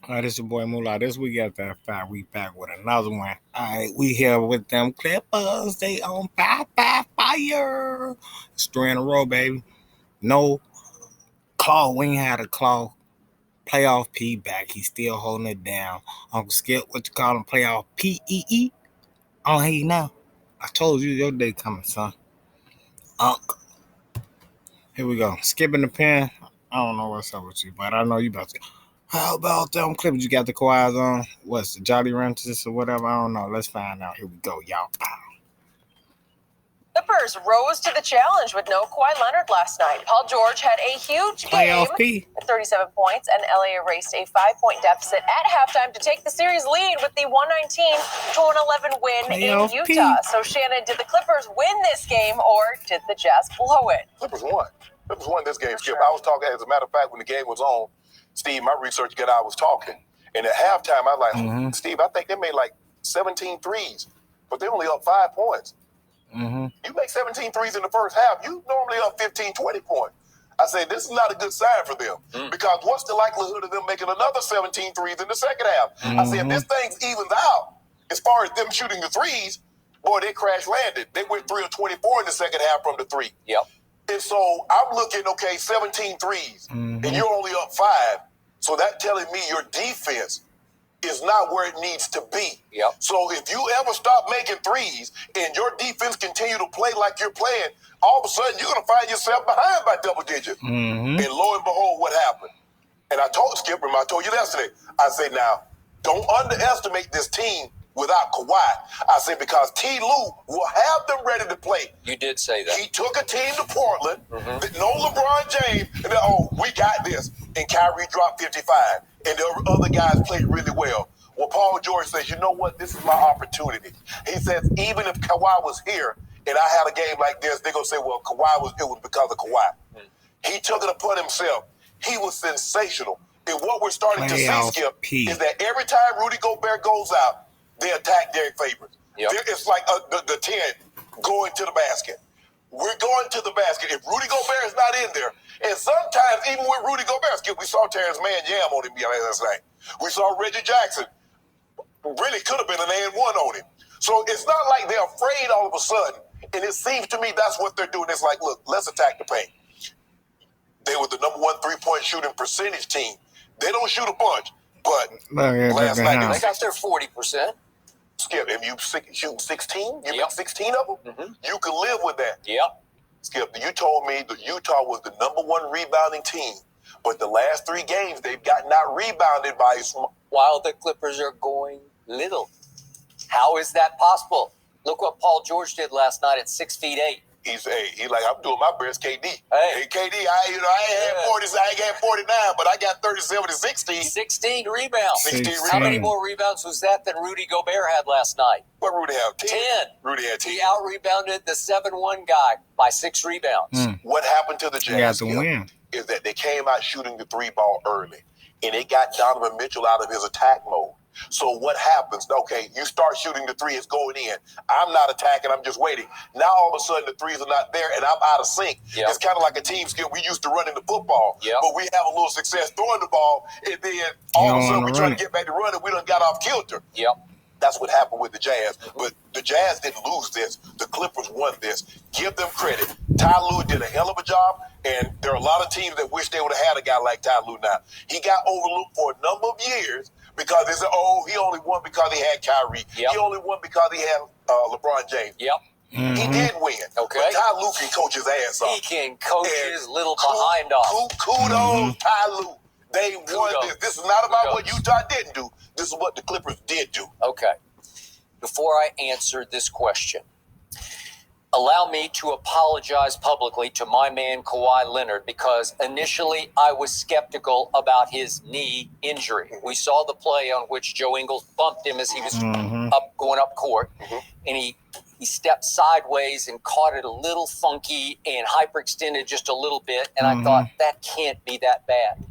This your boy Mullah. This week got that fire. We back with another one. Alright, we here with them Clippers. They on fire. It's 3 in a row, baby. No claw. We ain't had a claw. Playoff P back. He's still holding it down. Uncle Skip, what you call him? Playoff PEE? I don't hate you now. I told you your day coming, son. Here we go. Skipping the pen. I don't know what's up with you, but I know you about to. How about them Clippers? You got the Kawhi's on? What's the Jolly Ranchers or whatever? I don't know. Let's find out. Here we go, y'all. Clippers rose to the challenge with no Kawhi Leonard last night. Paul George had a huge game with 37 points, and LA erased a 5-point deficit at halftime to take the series lead with the 119-111 win in Utah. So, Shannon, did the Clippers win this game, or did the Jazz blow it? Clippers won. Clippers won this game, Skip. Sure. I was talking, as a matter of fact, when the game was on, Steve, my research guy, I was talking. And at halftime, I was like, Steve, I think they made like 17 threes, but they only up 5 points. You make 17 threes in the first half, you normally up 15, 20 points. I said, this is not a good sign for them because what's the likelihood of them making another 17 threes in the second half? I said, if this thing evens out, as far as them shooting the threes, boy, they crash landed. They went 3 of 24 in the second half from the three. Yep. And so I'm looking, okay, 17 threes, and you're only up 5. So that's telling me your defense is not where it needs to be. Yep. So if you ever stop making threes and your defense continue to play like you're playing, all of a sudden you're going to find yourself behind by double digits. And lo and behold, what happened? And I told Skipper, I told you yesterday, I said, now, don't underestimate this team without Kawhi. I said, because T. Lue will have them ready to play. You did say that. He took a team to Portland, no LeBron James, and then, we got this. And Kyrie dropped 55. And the other guys played really well. Well, Paul George says, you know what? This is my opportunity. He says, even if Kawhi was here and I had a game like this, they're going to say, well, it was because of Kawhi. He took it upon himself. He was sensational. And what we're starting to see, Skip, is that every time Rudy Gobert goes out, they attack Derek Favors. Yep. It's like the 10 going to the basket. We're going to the basket. If Rudy Gobert is not in there, and sometimes even with Rudy Gobert, we saw Terrence Mann jam on him last night. We saw Reggie Jackson really could have been an and one on him. So it's not like they're afraid all of a sudden. And it seems to me that's what they're doing. It's like, look, let's attack the paint. They were the number 1 3-point shooting percentage team. They don't shoot a bunch, but last night they got their 40%. Skip, if you shoot 16, you make 16 of them, you can live with that. Yep. Skip, you told me that Utah was the number 1 rebounding team, but the last 3 games they've gotten out rebounded by while the Clippers are going little. How is that possible? Look what Paul George did last night at 6'8". He's like, I'm doing my best, KD. Hey, KD, I ain't had 49, but I got 37 and 16. 16 rebounds. 16 How many more rebounds was that than Rudy Gobert had last night? What Rudy had? 10. Rudy had 10. He out-rebounded the 7-1 guy by 6 rebounds. What happened to the Jazz is that they came out shooting the 3-ball early, and it got Donovan Mitchell out of his attack mode. So what happens? Okay, you start shooting the 3, it's going in. I'm not attacking, I'm just waiting. Now all of a sudden the 3s are not there and I'm out of sync. Yep. It's kind of like a team skill. We used to run in the football, but we have a little success throwing the ball, and then all of a sudden we're trying to get back to running. We done got off kilter. Yep. That's what happened with the Jazz. But the Jazz didn't lose this. The Clippers won this. Give them credit. Ty Lue did a hell of a job, and there are a lot of teams that wish they would have had a guy like Ty Lue now. He got overlooked for a number of years because they said, he only won because he had Kyrie. He only won because he had LeBron James. Yep. He did win. Okay. But Ty Lue can coach his ass off. He can coach his little behind off. Kudos, Ty Lue. They won this. This is not about what Utah didn't do. This is what the Clippers did do. Okay. Before I answer this question, allow me to apologize publicly to my man Kawhi Leonard because initially I was skeptical about his knee injury. We saw the play on which Joe Ingles bumped him as he was going up court, and he stepped sideways and caught it a little funky and hyperextended just a little bit, and I thought that can't be that bad.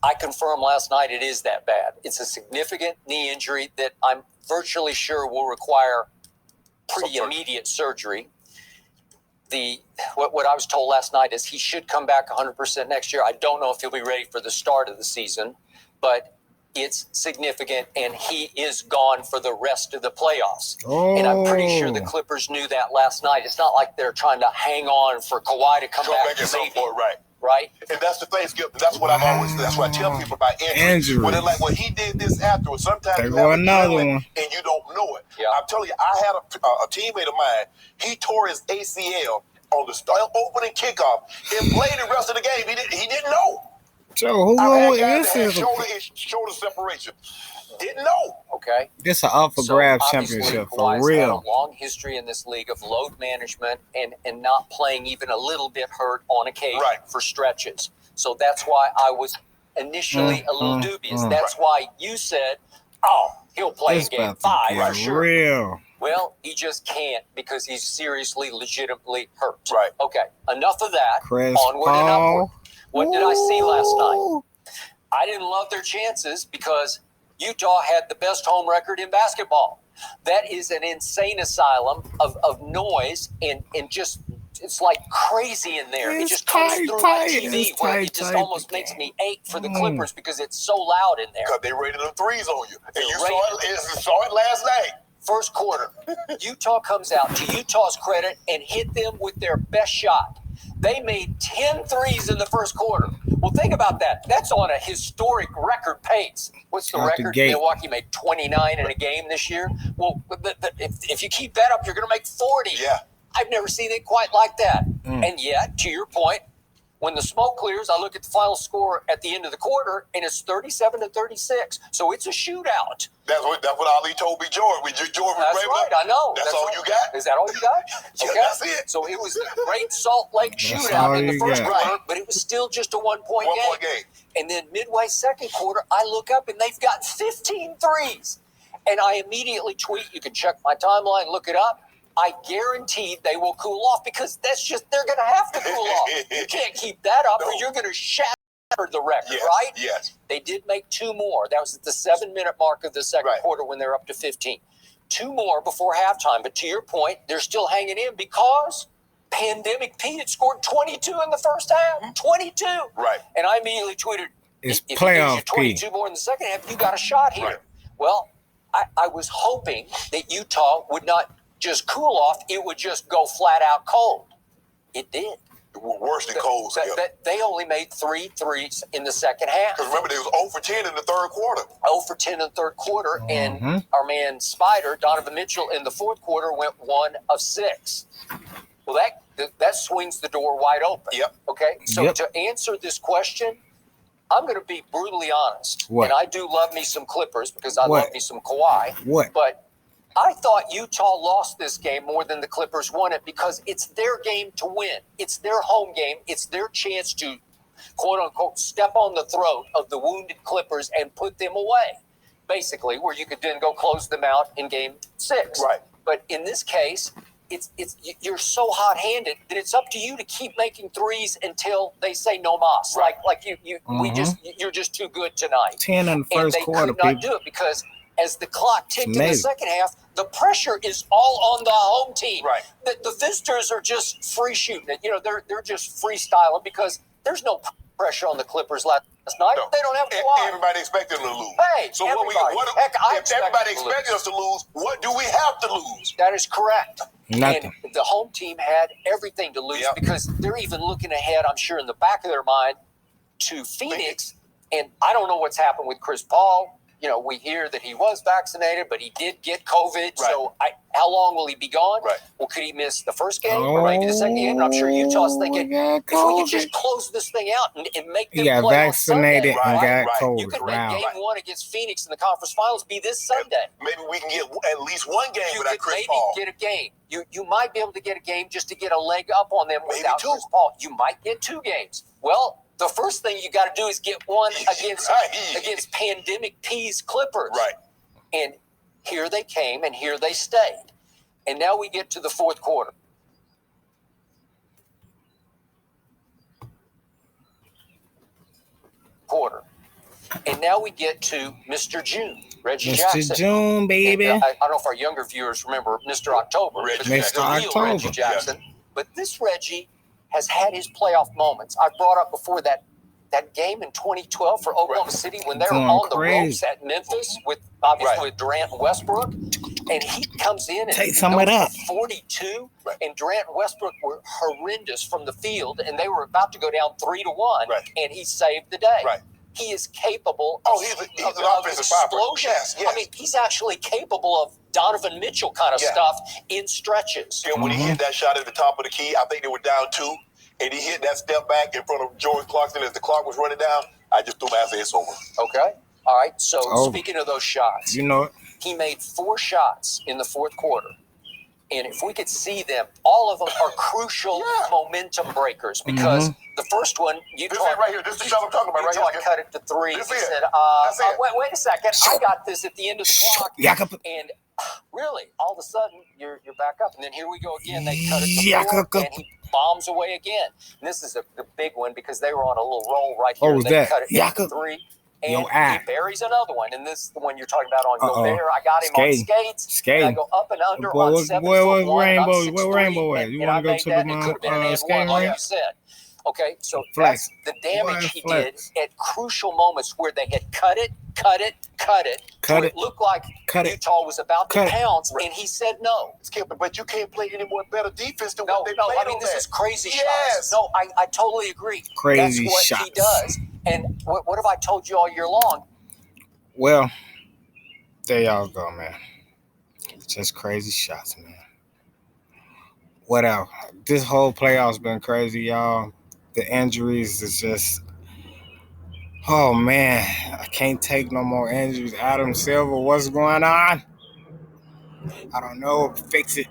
I confirmed last night it is that bad. It's a significant knee injury that I'm virtually sure will require pretty immediate surgery. What I was told last night is he should come back 100% next year. I don't know if he'll be ready for the start of the season, but it's significant, and he is gone for the rest of the playoffs. Oh. And I'm pretty sure the Clippers knew that last night. It's not like they're trying to hang on for Kawhi to come back at some point, right? Right? And that's the thing, Skip. That's what I've always. That's what I tell people about injury. When they're like, "Well, he did this afterwards." Sometimes you have another one and you don't know it. Yeah. I'm telling you, I had a teammate of mine. He tore his ACL on the opening kickoff and played the rest of the game. He didn't know. Joe, who is shoulder separation? Didn't know. Okay. This an up for grabs championship for real. Had a long history in this league of load management and not playing even a little bit hurt on occasion for stretches. So that's why I was initially a little dubious. That's why you said, "Oh, he'll play in game 5 for sure." Real. Well, he just can't because he's seriously, legitimately hurt. Right. Okay. Enough of that. Chris Onward Paul. and upward. What did I see last night? I didn't love their chances because Utah had the best home record in basketball. That is an insane asylum of noise and just it's like crazy in there. It just comes through my TV where it just almost makes me ache for the Clippers because it's so loud in there. Because they rated them threes on you. And you saw it last night. First quarter, Utah comes out, to Utah's credit, and hit them with their best shot. They made 10 threes in the first quarter. Well, think about that. That's on a historic record pace. What's the record? Milwaukee made 29 in a game this year. Well, if you keep that up, you're going to make 40. Yeah. I've never seen it quite like that. And yet, to your point, when the smoke clears, I look at the final score at the end of the quarter, and it's 37-36. So it's a shootout. That's what Ali told me, Jordan. That's right, I know. That's all you got? Is that all you got? Okay. That's it. So it was a great Salt Lake shootout in the first quarter, but it was still just a one-point game. And then midway second quarter, I look up, and they've got 15 threes. And I immediately tweet, you can check my timeline, look it up. I guarantee they will cool off because they're going to have to cool off. You can't keep that up or you're going to shatter the record, right? Yes. They did make 2 more. That was at the 7-minute mark of the second quarter when they're up to 15. 2 more before halftime. But to your point, they're still hanging in because Pandemic Pete had scored 22 in the first half. 22. Right. And I immediately tweeted, it's if playoff you 22 more in the second half, you got a shot here. Right. Well, I was hoping that Utah would not just cool off, it would just go flat out cold. It did. Worse than cold. They only made 3 threes in the second half. Because remember, they was 0 for 10 in the third quarter. 0 for 10 in the third quarter, and our man Spider, Donovan Mitchell, in the fourth quarter went 1 of 6. Well, that swings the door wide open. Yep. Okay, so to answer this question, I'm going to be brutally honest. What? And I do love me some Clippers because I love me some Kawhi. What? But I thought Utah lost this game more than the Clippers won it because it's their game to win. It's their home game. It's their chance to, quote unquote, step on the throat of the wounded Clippers and put them away, basically, where you could then go close them out in game 6. Right. But in this case, you're so hot-handed that it's up to you to keep making threes until they say no mas. Right. Like you're just too good tonight. 10 in the first quarter, could not do it because as the clock ticked in the second half, the pressure is all on the home team. Right. The visitors are just free shooting it. They're just freestyling because there's no pressure on the Clippers last night. No. They don't have Kawhi. Everybody expected them to lose. Hey, so everybody. If everybody expected us to lose, what do we have to lose? That is correct. Nothing. And the home team had everything to lose because they're even looking ahead, I'm sure, in the back of their mind to Phoenix. And I don't know what's happened with Chris Paul. We hear that he was vaccinated, but he did get COVID. Right. So how long will he be gone? Right. Well, could he miss the first game or maybe the second game? And I'm sure Utah's thinking, if we could just close this thing out and make them play vaccinated on Sunday, and got COVID. You could make game 1 against Phoenix in the conference finals be this Sunday. Maybe we can get at least one game without Chris Paul. You could maybe get a game. You might be able to get a game just to get a leg up on them without Chris Paul. You might get 2 games. Well, the first thing you got to do is get one against Pandemic P's Clippers. Right. And here they came and here they stayed. And now we get to the fourth quarter. And now we get to Mr. June, Reggie Jackson. Mr. June, baby. And, I don't know if our younger viewers remember Mr. October. Reggie Jackson. But this Reggie has had his playoff moments. I brought up before that that game in 2012 for Oklahoma City when they were Going on the crazy. ropes at Memphis with obviously with Durant and Westbrook, and he comes in and Take some of goes that. for 42, and Durant and Westbrook were horrendous from the field, and they were about to go down 3-1, and he saved the day. He is capable of, he's an offensive explosion. yes. I mean, he's actually capable of Donovan Mitchell kind of stuff in stretches. And when he hit that shot at the top of the key, I think they were down 2, and he hit that step back in front of George Clarkson as the clock was running down. I just threw my ass, it's over. Okay. All right. So speaking of those shots, you know it. He made 4 shots in the fourth quarter. And if we could see them, all of them are crucial momentum breakers because the first one, you this is right here. This is the shot I'm talking about right here. Cut it to 3. This He is said, it. wait a second. I got this at the end of the clock. And really, all of a sudden, you're back up. And then here we go again. They cut it to 4, and he bombs away again. And this is the big one because they were on a little roll right here. They cut it to 3. And he buries another one. And this is the one you're talking about on Gobert. I got him on skates. And I go up and under on 7-foot one. What rainbow is? You want to go to the skating like you said. Okay, so that's the damage he did at crucial moments where they had cut it. It looked like Utah was about to pounce, and he said no. But you can't play any more better defense than what they played. I mean, this is crazy shots. No, I totally agree. Crazy shots. That's what he does. And what have I told you all year long? Well, there y'all go, man. Just crazy shots, man. What else? This whole playoff's been crazy, y'all. The injuries is just, oh man, I can't take no more injuries. Adam Silver, what's going on? I don't know. Fix it.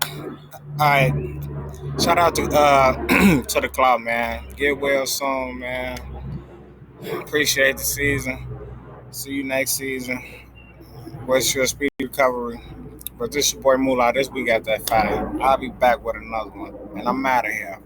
All right. Shout out to to the club, man. Get well soon, man. Appreciate the season. See you next season. Wish you a speedy recovery. But this your boy Mullah. This week at that fight. I'll be back with another one. And I'm out of here.